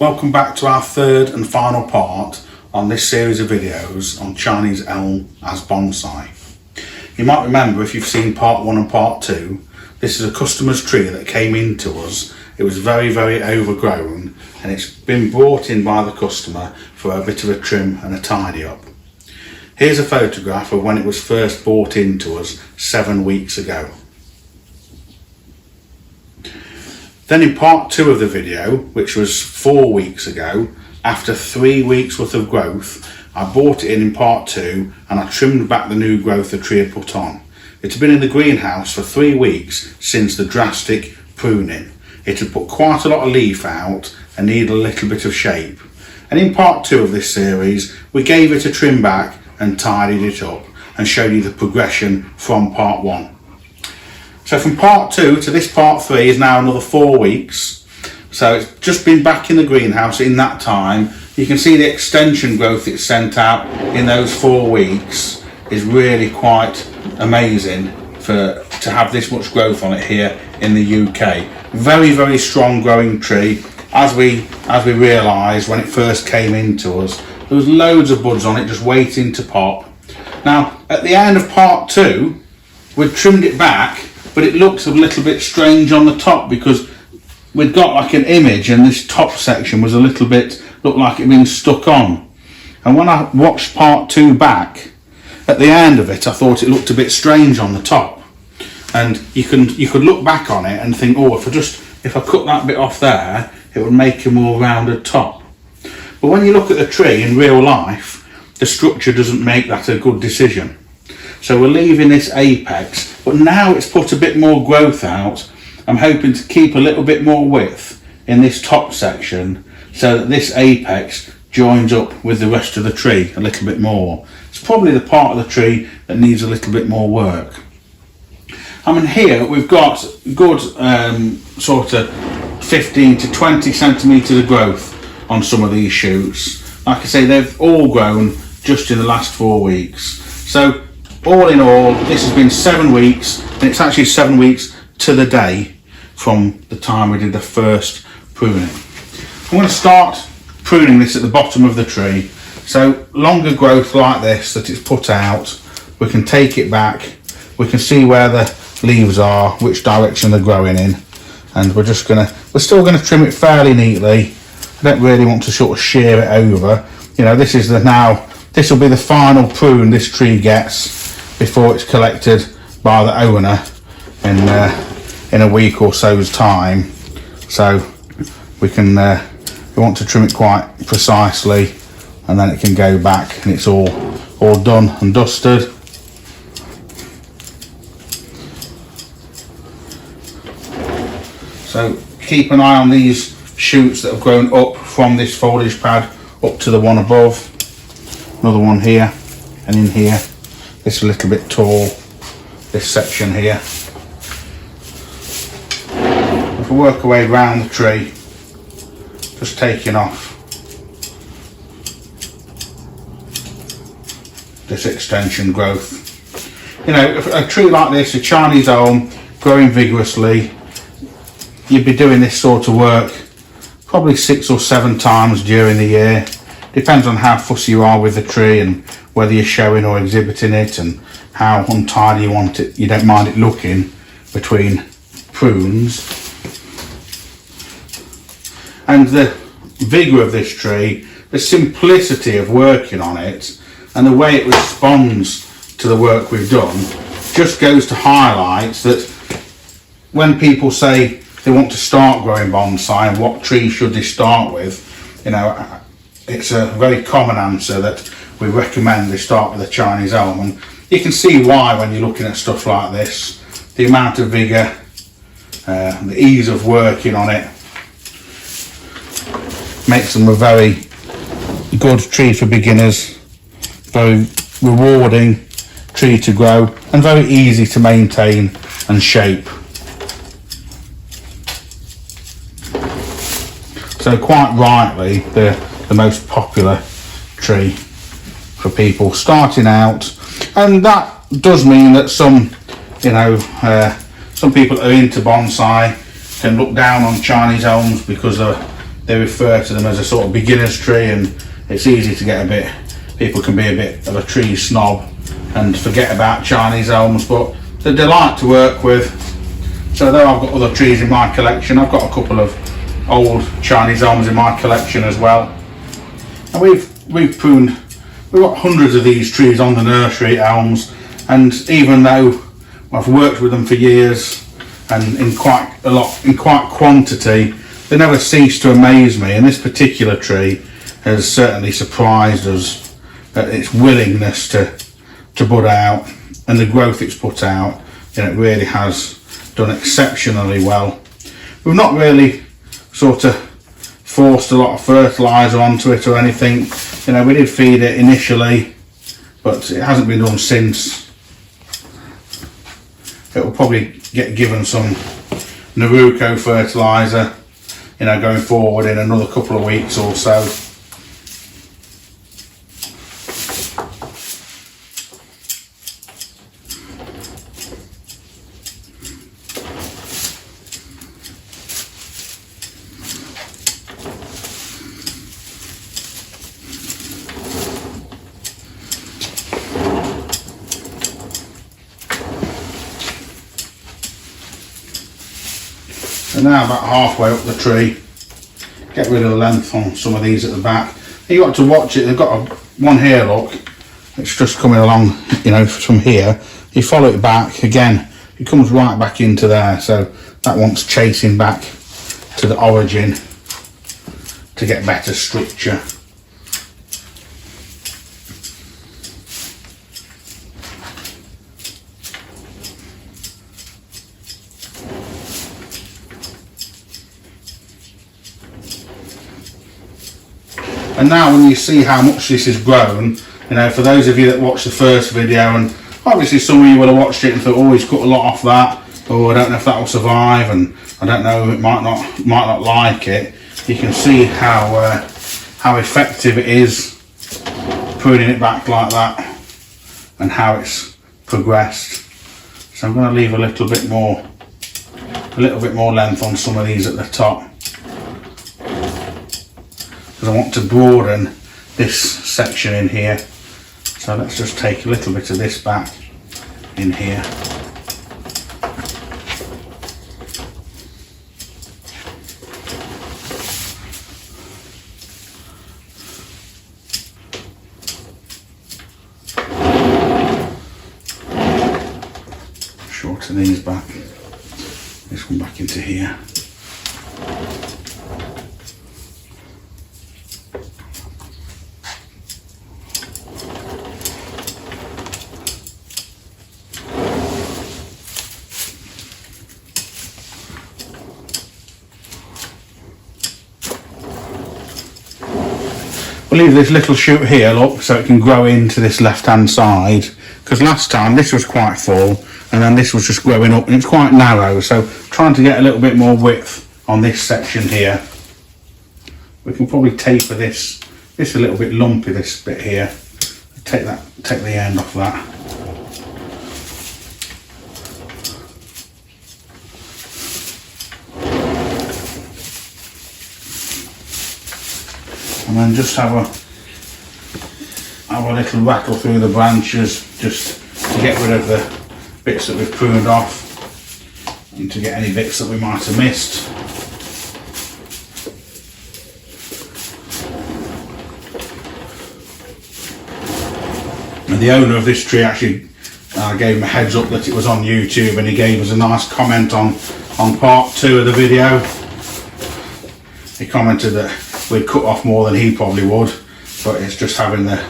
Welcome back to our third and final part on this series of videos on Chinese Elm as bonsai. You might remember, if you've seen part 1 and part 2, this is a customer's tree that came into us. It was very overgrown and it's been brought in by the customer for a bit of a trim and a tidy up. Here's a photograph of when it was first brought into us 7 weeks ago. Then in part 2 of the video, which was 4 weeks ago, after 3 weeks worth of growth, I brought it in part 2 and I trimmed back the new growth the tree had put on. It had been in the greenhouse for 3 weeks since the drastic pruning. It had put quite a lot of leaf out and needed a little bit of shape. And in part 2 of this series, we gave it a trim back and tidied it up and showed you the progression from part 1. So from part 2 to this part 3 is now another 4 weeks. So it's just been back in the greenhouse in that time. You can see the extension growth it's sent out in those 4 weeks is really quite amazing to have this much growth on it here in the UK. Very strong growing tree. As we realised when it first came into us, there was loads of buds on it just waiting to pop. Now at the end of part 2 we'd trimmed it back, but it looks a little bit strange on the top because we'd got like an image and this top section was a little bit, looked like it had been stuck on. And when I watched part 2 back, at the end of it I thought it looked a bit strange on the top. And you could look back on it and think, oh, if I cut that bit off there, it would make a more rounded top. But when you look at the tree in real life, the structure doesn't make that a good decision. So we're leaving this apex, but now it's put a bit more growth out. I'm hoping to keep a little bit more width in this top section so that this apex joins up with the rest of the tree a little bit more. It's probably the part of the tree that needs a little bit more work. I mean, here we've got good sort of 15 to 20 centimetres of growth on some of these shoots. Like I say, they've all grown just in the last 4 weeks. So all in all, this has been 7 weeks, and it's actually 7 weeks to the day from the time we did the first pruning. I'm going to start pruning this at the bottom of the tree. So longer growth like this that it's put out, we can take it back, we can see where the leaves are, which direction they're growing in, and we're still going to trim it fairly neatly. I don't really want to sort of shear it over. You know, this will be the final prune this tree gets before it's collected by the owner in a week or so's time. So we want to trim it quite precisely, and then it can go back and it's all done and dusted. So keep an eye on these shoots that have grown up from this foliage pad up to the one above. Another one here and in here. This is a little bit tall, this section here. If we work our way around the tree, just taking off this extension growth. You know, a tree like this, a Chinese elm, growing vigorously, you'd be doing this sort of work probably 6 or 7 times during the year. Depends on how fussy you are with the tree and whether you're showing or exhibiting it and how untidy you want it. You don't mind it looking between prunes. And the vigour of this tree, the simplicity of working on it and the way it responds to the work we've done just goes to highlight that when people say they want to start growing bonsai and what tree should they start with, you know, it's a very common answer that we recommend they start with a Chinese elm, and you can see why when you're looking at stuff like this. The amount of vigour, the ease of working on it makes them a very good tree for beginners, very rewarding tree to grow and very easy to maintain and shape. So quite rightly the most popular tree for people starting out, and that does mean that some people that are into bonsai can look down on Chinese elms because they're they refer to them as a sort of beginner's tree, and it's easy to get a bit, people can be a bit of a tree snob and forget about Chinese elms, but they're a delight to work with. So though I've got other trees in my collection, I've got a couple of old Chinese elms in my collection as well. And we've pruned, we've got hundreds of these trees on the nursery elms, and even though I've worked with them for years and in quite quantity, they never cease to amaze me, and this particular tree has certainly surprised us at its willingness to bud out, and the growth it's put out, you know, it really has done exceptionally well. We've not really sort of forced a lot of fertiliser onto it or anything. You know, we did feed it initially, but it hasn't been done since. It will probably get given some Naruko fertiliser, you know, going forward in another couple of weeks or so. So now about halfway up the tree, get rid of the length on some of these at the back. You've got to watch it, they've got one here, look, it's just coming along, you know, from here. You follow it back, again, it comes right back into there, so that one's chasing back to the origin to get better structure. And now when you see how much this has grown, you know, for those of you that watched the first video, and obviously some of you will have watched it and thought, oh, he's cut a lot off that, or I don't know if that will survive, and I don't know, it might not like it. You can see how effective it is pruning it back like that, and how it's progressed. So I'm going to leave a little bit more length on some of these at the top, because I want to broaden this section in here. So let's just take a little bit of this back in here. Shorten these back, this one back into here. We'll leave this little shoot here, look, so it can grow into this left hand side, because last time this was quite full and then this was just growing up and it's quite narrow, so trying to get a little bit more width on this section here. We can probably taper this a little bit lumpy, this bit here. Take the end off that. And then just have a little rattle through the branches, just to get rid of the bits that we've pruned off and to get any bits that we might have missed. And the owner of this tree actually, I gave him a heads up that it was on YouTube, and he gave us a nice comment on part 2 of the video. He commented that we'd cut off more than he probably would, but it's just having the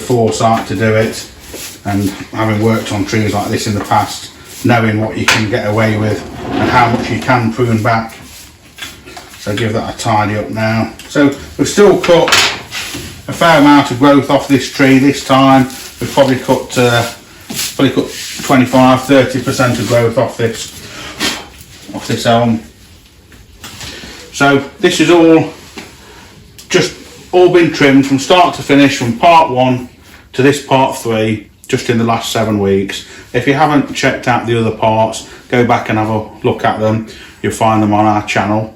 foresight to do it, and having worked on trees like this in the past, knowing what you can get away with and how much you can prune back. So give that a tidy up now. So we've still cut a fair amount of growth off this tree this time. We've probably cut 25-30% of growth off this elm. So this is all been trimmed from start to finish, from part 1 to this part 3, just in the last 7 weeks. If you haven't checked out the other parts, go back and have a look at them. You'll find them on our channel.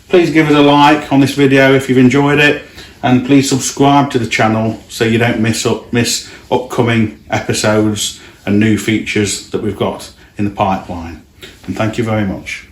Please give us a like on this video if you've enjoyed it, and please subscribe to the channel so you don't miss upcoming episodes and new features that we've got in the pipeline. And thank you very much.